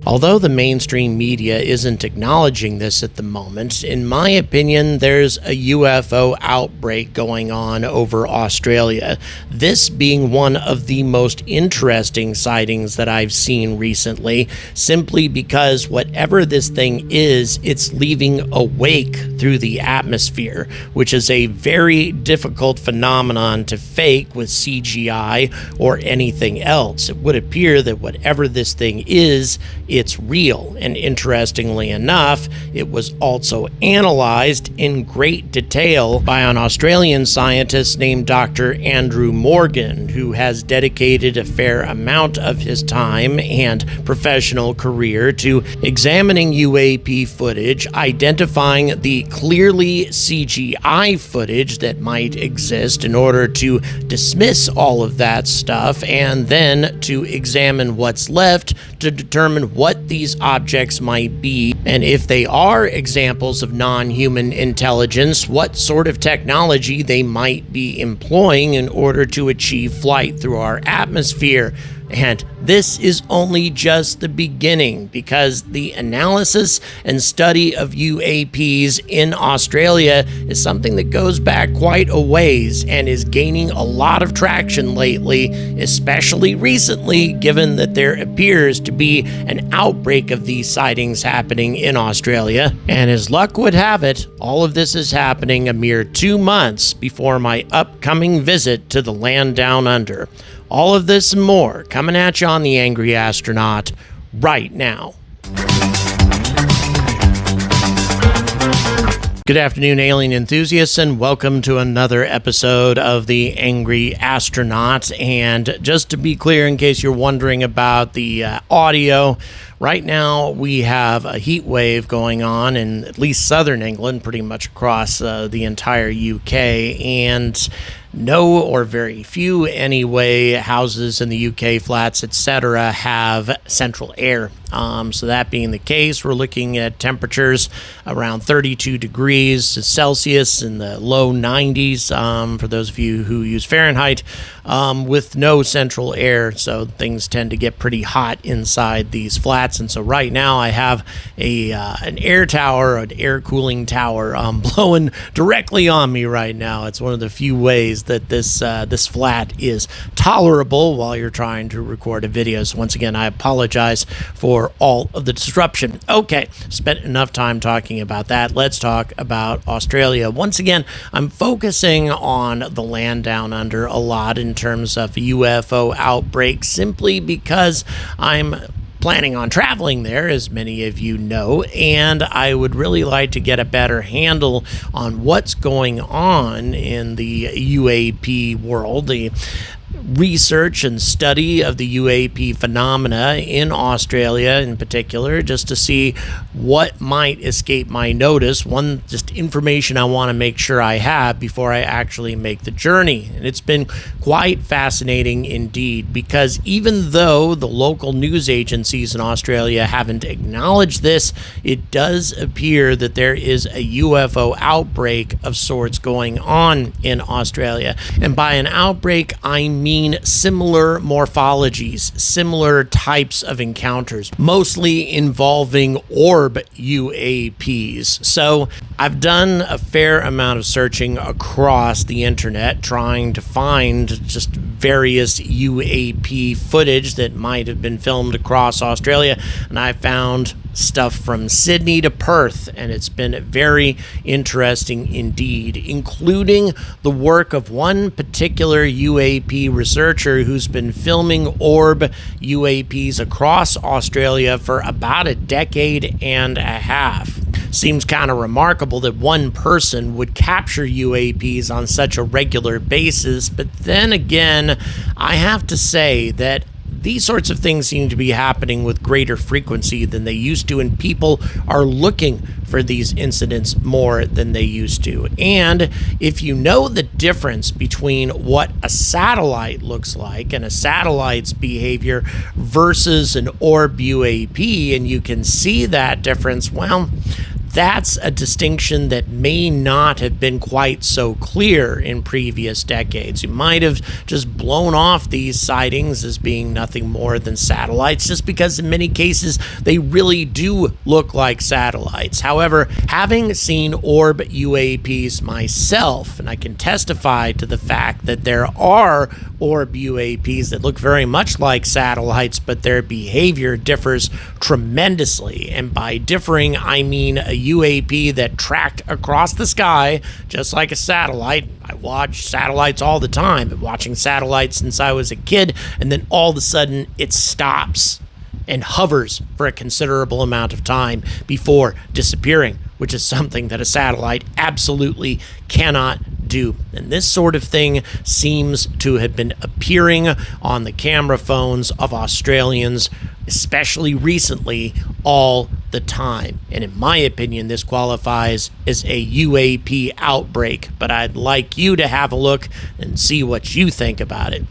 Although the mainstream media isn't acknowledging this at the moment, in my opinion, there's a UFO outbreak going on over Australia. This being one of the most interesting sightings that I've seen recently, simply because whatever this thing is, it's leaving a wake through the atmosphere, which is a very difficult phenomenon to fake with CGI or anything else. It would appear that whatever this thing is, it's real, and interestingly enough, it was also analyzed in great detail by an Australian scientist named Dr. Andrew Morgan, who has dedicated a fair amount of his time and professional career to examining UAP footage, identifying the clearly CGI footage that might exist in order to dismiss all of that stuff, and then to examine what's left to determine what these objects might be, and if they are examples of non-human intelligence, what sort of technology they might be employing in order to achieve flight through our atmosphere. And this is only just the beginning, because the analysis and study of UAPs in Australia is something that goes back quite a ways and is gaining a lot of traction lately, especially recently, given that there appears to be an outbreak of these sightings happening in Australia. And as luck would have it, all of this is happening a mere 2 months before my upcoming visit to the land down under. All of this and more coming at you on The Angry Astronaut right now. Good afternoon, alien enthusiasts, and welcome to another episode of The Angry Astronaut. And just to be clear, in case you're wondering about the audio, right now we have a heat wave going on in at least southern England, pretty much across the entire UK, and no, or very few anyway, houses in the UK, flats, etc., have central air. So that being the case, we're looking at temperatures around 32 degrees Celsius in the low 90s, for those of you who use Fahrenheit, with no central air. So things tend to get pretty hot inside these flats. And so right now I have an air tower, an air cooling tower, blowing directly on me right now. It's one of the few ways that this flat is tolerable while you're trying to record a video. So once again, I apologize for all of the disruption. Okay, spent enough time talking about that. Let's talk about Australia. Once again, I'm focusing on the land down under a lot in terms of UFO outbreaks, simply because I'm planning on traveling there, as many of you know, and I would really like to get a better handle on what's going on in the UAP world, the research and study of the UAP phenomena in Australia in particular, just to see what might escape my notice. One, just information I want to make sure I have before I actually make the journey. And it's been quite fascinating indeed, because even though the local news agencies in Australia haven't acknowledged this, it does appear that there is a UFO outbreak of sorts going on in Australia. And by an outbreak, I mean similar morphologies, similar types of encounters, mostly involving orb UAPs. So I've done a fair amount of searching across the internet, trying to find just various UAP footage that might have been filmed across Australia, and I found stuff from Sydney to Perth, and it's been very interesting indeed, including the work of one particular UAP researcher who's been filming orb UAPs across Australia for about a decade and a half. Seems kind of remarkable that one person would capture UAPs on such a regular basis, but then again, I have to say that these sorts of things seem to be happening with greater frequency than they used to, and people are looking for these incidents more than they used to. And if you know the difference between what a satellite looks like and a satellite's behavior versus an orb UAP, and you can see that difference, well, that's a distinction that may not have been quite so clear in previous decades. You might have just blown off these sightings as being nothing more than satellites, just because in many cases they really do look like satellites. However, having seen orb UAPs myself, and I can testify to the fact that there are orb UAPs that look very much like satellites, but their behavior differs tremendously. And by differing, I mean a UAP that tracked across the sky just like a satellite. I watch satellites all the time. I've been watching satellites since I was a kid, and then all of a sudden it stops and hovers for a considerable amount of time before disappearing, which is something that a satellite absolutely cannot do. And this sort of thing seems to have been appearing on the camera phones of Australians, especially recently, all the time. And in my opinion, this qualifies as a UAP outbreak, but I'd like you to have a look and see what you think about it.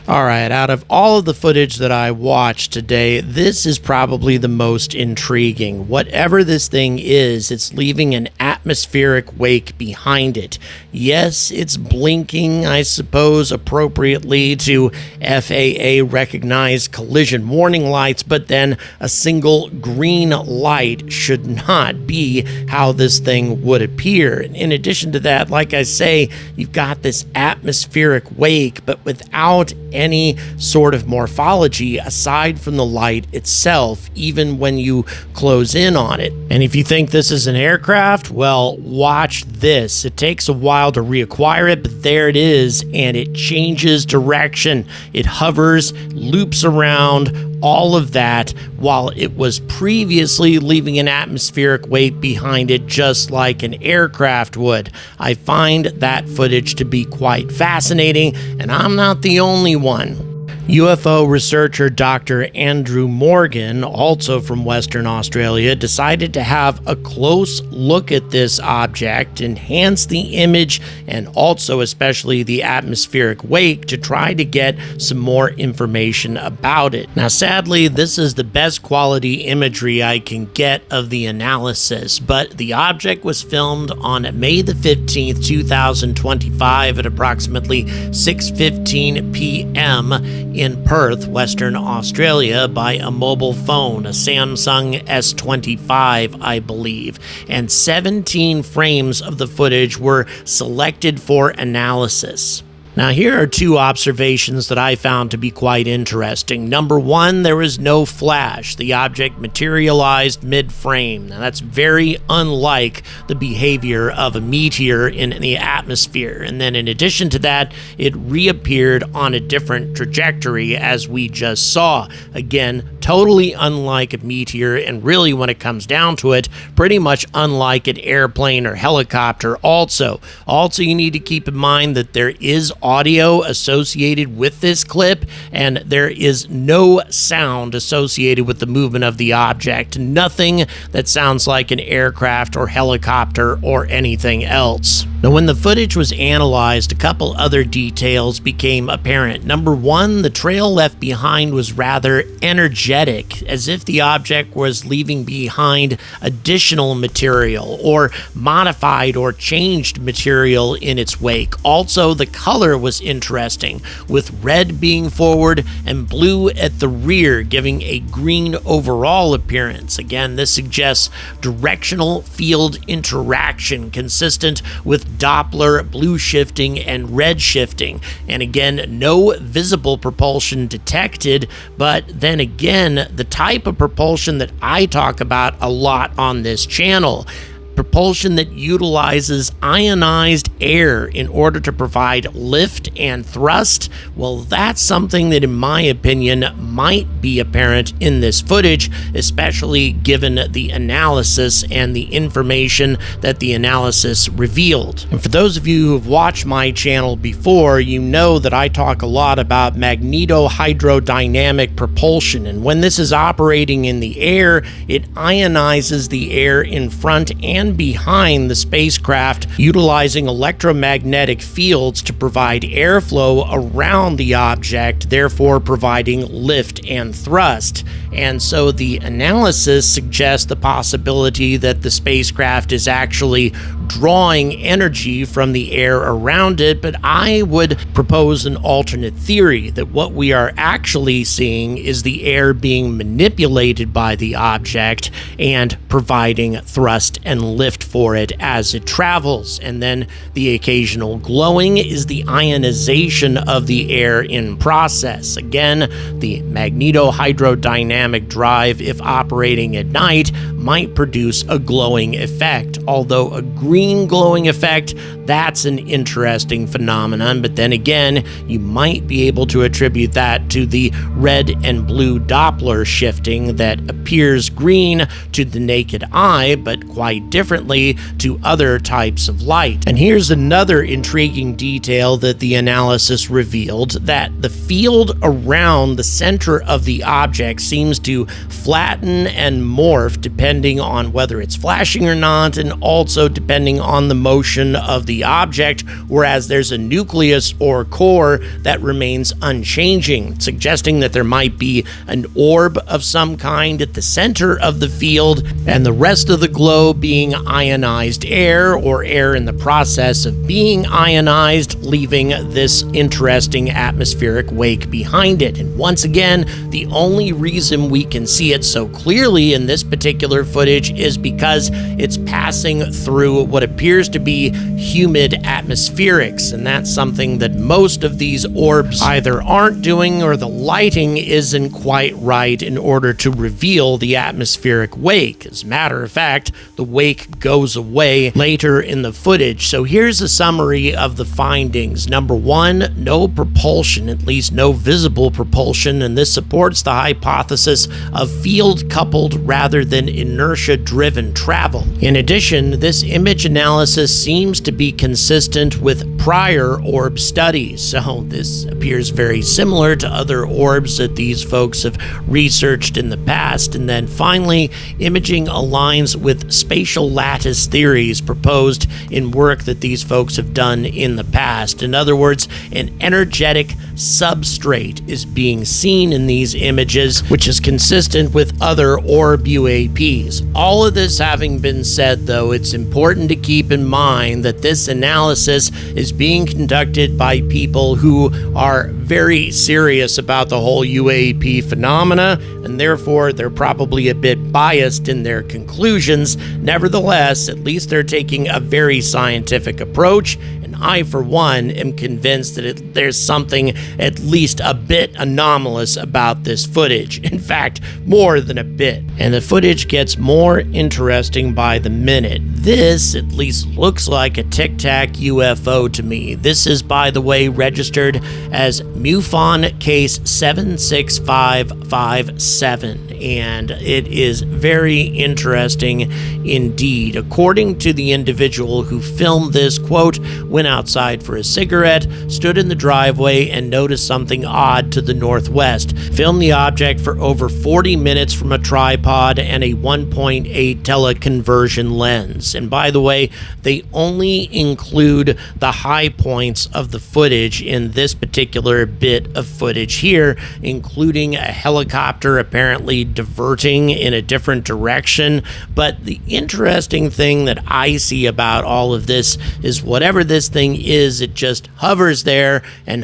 All right, out of all of the footage that I watched today, this is probably the most intriguing. Whatever this thing is, it's leaving an atmospheric wake behind it. Yes, it's blinking, I suppose, appropriately to FAA-recognized collision warning lights, but then a single green light should not be how this thing would appear. In addition to that, like I say, you've got this atmospheric wake, but without any sort of morphology aside from the light itself, even when you close in on it. And if you think this is an aircraft, well, watch this. It takes a while to reacquire it, but there it is, and it changes direction. It hovers, loops around, all of that, while it was previously leaving an atmospheric wake behind it just like an aircraft would. I find that footage to be quite fascinating, and I'm not the only one. UFO researcher Dr. Andrew Morgan, also from Western Australia, decided to have a close look at this object, enhance the image, and also especially the atmospheric wake to try to get some more information about it. Now, sadly, this is the best quality imagery I can get of the analysis, but the object was filmed on May the 15th, 2025 at approximately 6:15 p.m. in Perth, Western Australia, by a mobile phone, a Samsung S25, I believe, and 17 frames of the footage were selected for analysis. Now, here are two observations that I found to be quite interesting. Number one, there was no flash. The object materialized mid-frame. Now, that's very unlike the behavior of a meteor in the atmosphere. And then in addition to that, it reappeared on a different trajectory, as we just saw. Again, totally unlike a meteor, and really, when it comes down to it, pretty much unlike an airplane or helicopter also. Also, you need to keep in mind that there is audio associated with this clip, and there is no sound associated with the movement of the object. Nothing that sounds like an aircraft or helicopter or anything else. Now, when the footage was analyzed, a couple other details became apparent. Number one, the trail left behind was rather energetic, as if the object was leaving behind additional material or modified or changed material in its wake. Also, the color was interesting, with red being forward and blue at the rear, giving a green overall appearance. Again, this suggests directional field interaction consistent with Doppler blue shifting and red shifting. And again, no visible propulsion detected, but then again, the type of propulsion that I talk about a lot on this channel. Propulsion that utilizes ionized air in order to provide lift and thrust. Well, that's something that, in my opinion, might be apparent in this footage, especially given the analysis and the information that the analysis revealed. And for those of you who have watched my channel before, you know that I talk a lot about magnetohydrodynamic propulsion, and when this is operating in the air, it ionizes the air in front and and behind the spacecraft, utilizing electromagnetic fields to provide airflow around the object, therefore providing lift and thrust. And so the analysis suggests the possibility that the spacecraft is actually drawing energy from the air around it, but I would propose an alternate theory that what we are actually seeing is the air being manipulated by the object and providing thrust and lift for it as it travels. And then the occasional glowing is the ionization of the air in process. Again, the magnetohydrodynamic drive, if operating at night, might produce a glowing effect. Although a green glowing effect, that's an interesting phenomenon, but then again, you might be able to attribute that to the red and blue Doppler shifting that appears green to the naked eye, but quite differently to other types of light. And here's another intriguing detail that the analysis revealed, that the field around the center of the object seems to flatten and morph depending on whether it's flashing or not, and also depending on the motion of the object, whereas there's a nucleus or core that remains unchanging, suggesting that there might be an orb of some kind at the center of the field, and the rest of the glow being ionized air or air in the process of being ionized, leaving this interesting atmospheric wake behind it. And once again, the only reason we can see it so clearly in this particular footage is because it's passing through what appears to be humid atmospherics, and that's something that most of these orbs either aren't doing or the lighting isn't quite right in order to reveal the atmospheric wake. As a matter of fact, the wake goes away later in the footage. So here's a summary of the findings. Number one, no propulsion, at least no visible propulsion, and this supports the hypothesis of field-coupled rather than inertia-driven travel. In addition, this image analysis seems to be consistent with prior orb studies, so this appears very similar to other orbs that these folks have researched in the past. And then finally, imaging aligns with spatial lattice theories proposed in work that these folks have done in the past. In other words, an energetic substrate is being seen in these images, which is consistent with other orb UAPs. All of this having been said, though, it's important to keep in mind that this analysis is being conducted by people who are very serious about the whole UAP phenomena, and therefore they're probably a bit biased in their conclusions. Nevertheless, at least they're taking a very scientific approach, and I, for one, am convinced that there's something at least a bit anomalous about this footage. In fact, more than a bit. And the footage gets more interesting by the minute. This at least looks like a Tic Tac UFO to me. This is, by the way, registered as MUFON case 76557, and it is very interesting indeed. According to the individual who filmed this, quote, went outside for a cigarette, stood in the driveway, and noticed something odd to the northwest. Filmed the object for over 40 minutes from a tripod and a 1.8 teleconversion lens. And by the way, they only include the high points of the footage in this particular bit of footage here, including a helicopter apparently diverting in a different direction. But the interesting thing that I see about all of this is whatever this thing is, it just hovers there and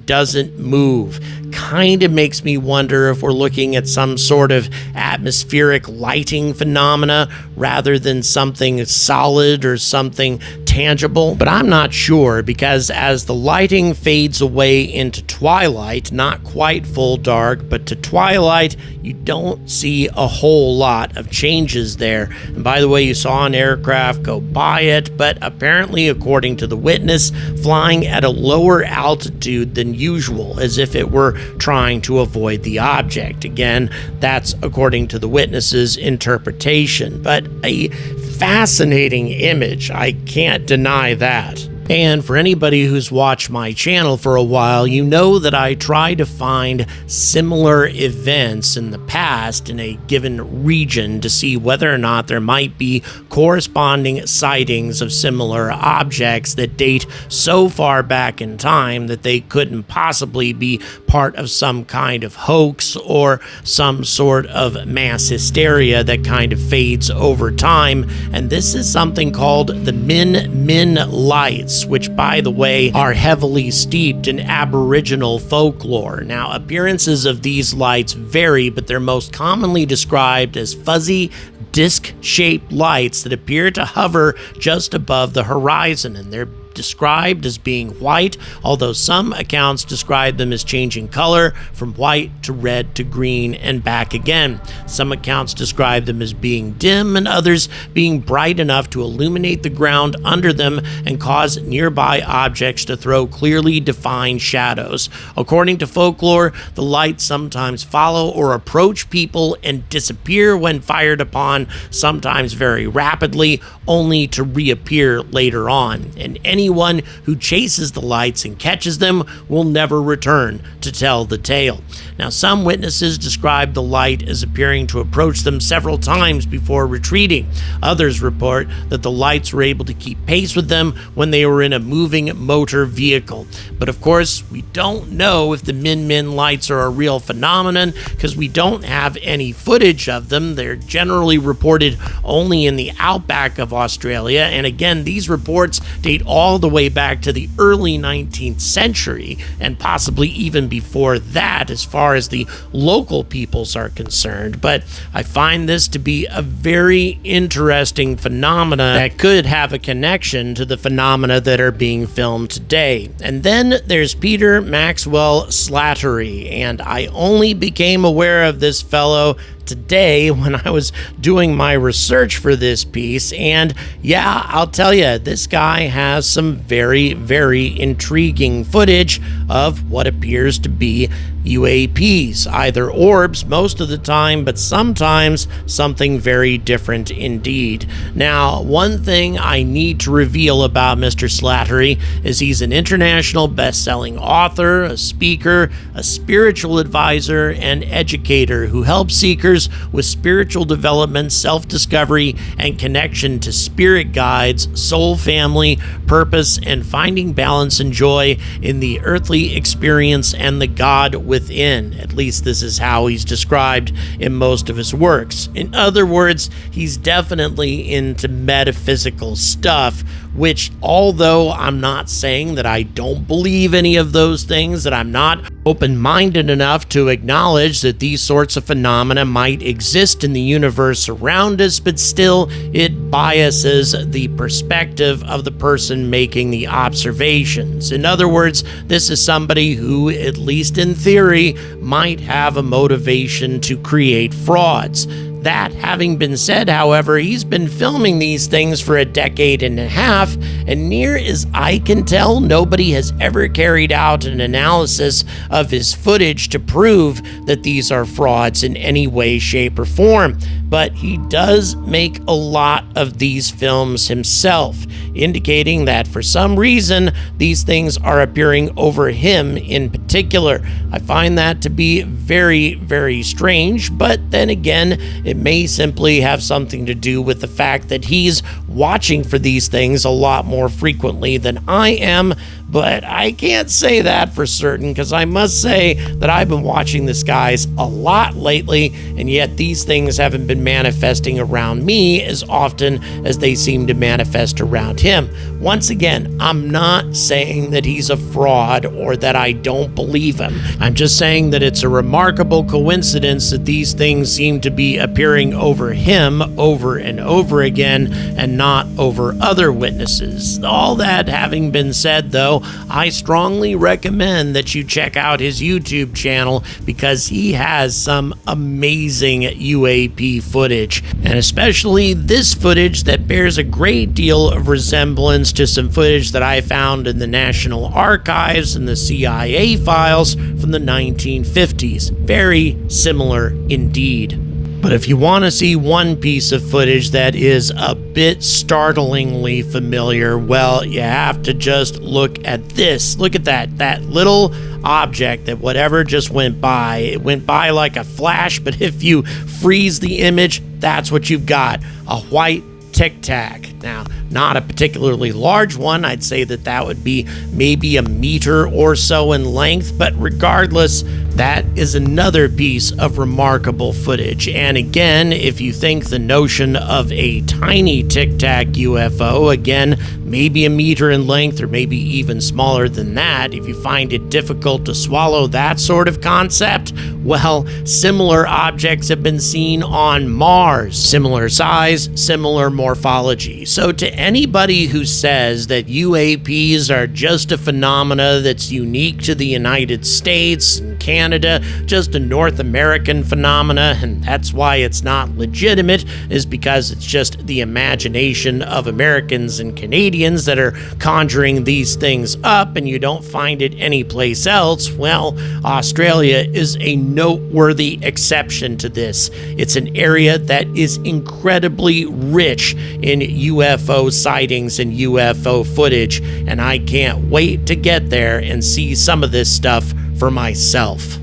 doesn't move. Kind of makes me wonder if we're looking at some sort of atmospheric lighting phenomena rather than something solid or something tangible, but I'm not sure, because as the lighting fades away into twilight, not quite full dark, but to twilight, you don't see a whole lot of changes there. And by the way, you saw an aircraft go by it, but apparently, according to the witness, flying at a lower altitude than usual, as if it were trying to avoid the object. Again, that's according to the witness's interpretation, but a fascinating image, I can't deny that. And for anybody who's watched my channel for a while, you know that I try to find similar events in the past in a given region to see whether or not there might be corresponding sightings of similar objects that date so far back in time that they couldn't possibly be part of some kind of hoax or some sort of mass hysteria that kind of fades over time. And this is something called the Min lights, which, by the way, are heavily steeped in Aboriginal folklore. Now, appearances of these lights vary, but they're most commonly described as fuzzy, disc-shaped lights that appear to hover just above the horizon, and they're described as being white, although some accounts describe them as changing color from white to red to green and back again. Some accounts describe them as being dim and others being bright enough to illuminate the ground under them and cause nearby objects to throw clearly defined shadows. According to folklore, the lights sometimes follow or approach people and disappear when fired upon, sometimes very rapidly, only to reappear later on. And anyone who chases the lights and catches them will never return to tell the tale. Now, some witnesses describe the light as appearing to approach them several times before retreating. Others report that the lights were able to keep pace with them when they were in a moving motor vehicle. But of course, we don't know if the Min lights are a real phenomenon because we don't have any footage of them. They're generally reported only in the outback of Australia, and again, these reports date all the way back to the early 19th century, and possibly even before that as far as the local peoples are concerned. But I find this to be a very interesting phenomena that could have a connection to the phenomena that are being filmed today. And then there's Peter Maxwell Slattery, and I only became aware of this fellow today when I was doing my research for this piece, and yeah, I'll tell you, this guy has some very, very intriguing footage of what appears to be UAPs, either orbs most of the time, but sometimes something very different indeed. Now, one thing I need to reveal about Mr. Slattery is he's an international best-selling author, a speaker, a spiritual advisor, and educator who helps seekers with spiritual development, self-discovery, and connection to spirit guides, soul family, purpose, and finding balance and joy in the earthly experience and the God within. At least this is how he's described in most of his works. In other words, he's definitely into metaphysical stuff, which, although I'm not saying that I don't believe any of those things, that I'm not open-minded enough to acknowledge that these sorts of phenomena might exist in the universe around us, but still it biases the perspective of the person making the observations. In other words, this is somebody who, at least in theory, might have a motivation to create frauds. That having been said, however, he's been filming these things for a decade and a half, and near as I can tell, nobody has ever carried out an analysis of his footage to prove that these are frauds in any way, shape, or form. But he does make a lot of these films himself, indicating that for some reason, these things are appearing over him in particular. I find that to be very, very strange, but then again, it may simply have something to do with the fact that he's watching for these things a lot more frequently than I am, but I can't say that for certain because I must say that I've been watching this guy's a lot lately, and yet these things haven't been manifesting around me as often as they seem to manifest around him. Once again, I'm not saying that he's a fraud or that I don't believe him. I'm just saying that it's a remarkable coincidence that these things seem to be appearing over him over and over again and not over other witnesses. All that having been said, though, I strongly recommend that you check out his YouTube channel because he has some amazing UAP footage, and especially this footage that bears a great deal of resemblance to some footage that I found in the National Archives and the CIA files from the 1950s. Very similar indeed. But if you want to see one piece of footage that is a bit startlingly familiar, well, you have to just look at this. Look at that little object that whatever just went by. It went by like a flash, but if you freeze the image, that's what you've got. A white Tic Tac. Now, not a particularly large one. I'd say that would be maybe a meter or so in length, but regardless, that is another piece of remarkable footage. And again, if you think the notion of a tiny Tic Tac UFO, again, maybe a meter in length or maybe even smaller than that, if you find it difficult to swallow that sort of concept, well, similar objects have been seen on Mars. Similar size, similar morphology. So to anybody who says that UAPs are just a phenomena that's unique to the United States and Canada, just a North American phenomena, and that's why it's not legitimate, is because it's just the imagination of Americans and Canadians that are conjuring these things up, and you don't find it anyplace else, well, Australia is a noteworthy exception to this. It's an area that is incredibly rich in UFO sightings and UFO footage, and I can't wait to get there and see some of this stuff for myself.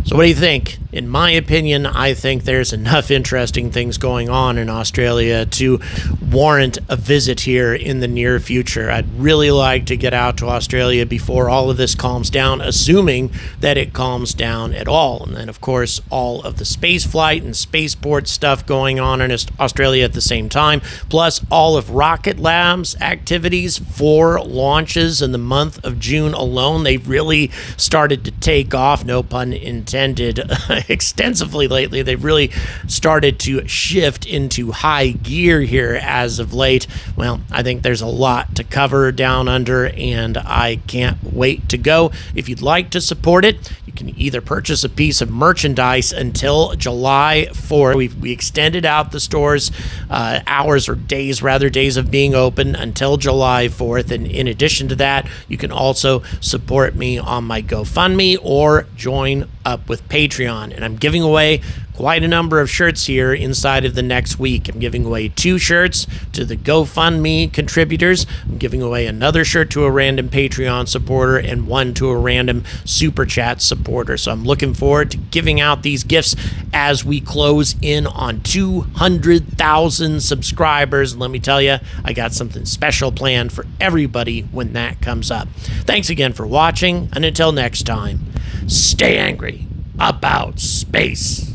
So what do you think? In my opinion, I think there's enough interesting things going on in Australia to warrant a visit here in the near future. I'd really like to get out to Australia before all of this calms down, assuming that it calms down at all. And then, of course, all of the space flight and spaceport stuff going on in Australia at the same time, plus all of Rocket Lab's activities for launches in the month of June alone. They've really started to take off, no pun intended, extensively lately. They've really started to shift into high gear here as of late. Well, I think there's a lot to cover down under, and I can't wait to go. If you'd like to support it, you can either purchase a piece of merchandise until July 4th. We extended out the store's hours, or days rather, days of being open until July 4th. And in addition to that, you can also support me on my GoFundMe or join up with Patreon. And I'm giving away quite a number of shirts here inside of the next week. I'm giving away 2 shirts to the GoFundMe contributors. I'm giving away another shirt to a random Patreon supporter and 1 to a random Super Chat supporter. So I'm looking forward to giving out these gifts as we close in on 200,000 subscribers. And let me tell you, I got something special planned for everybody when that comes up. Thanks again for watching, and until next time, stay angry about space.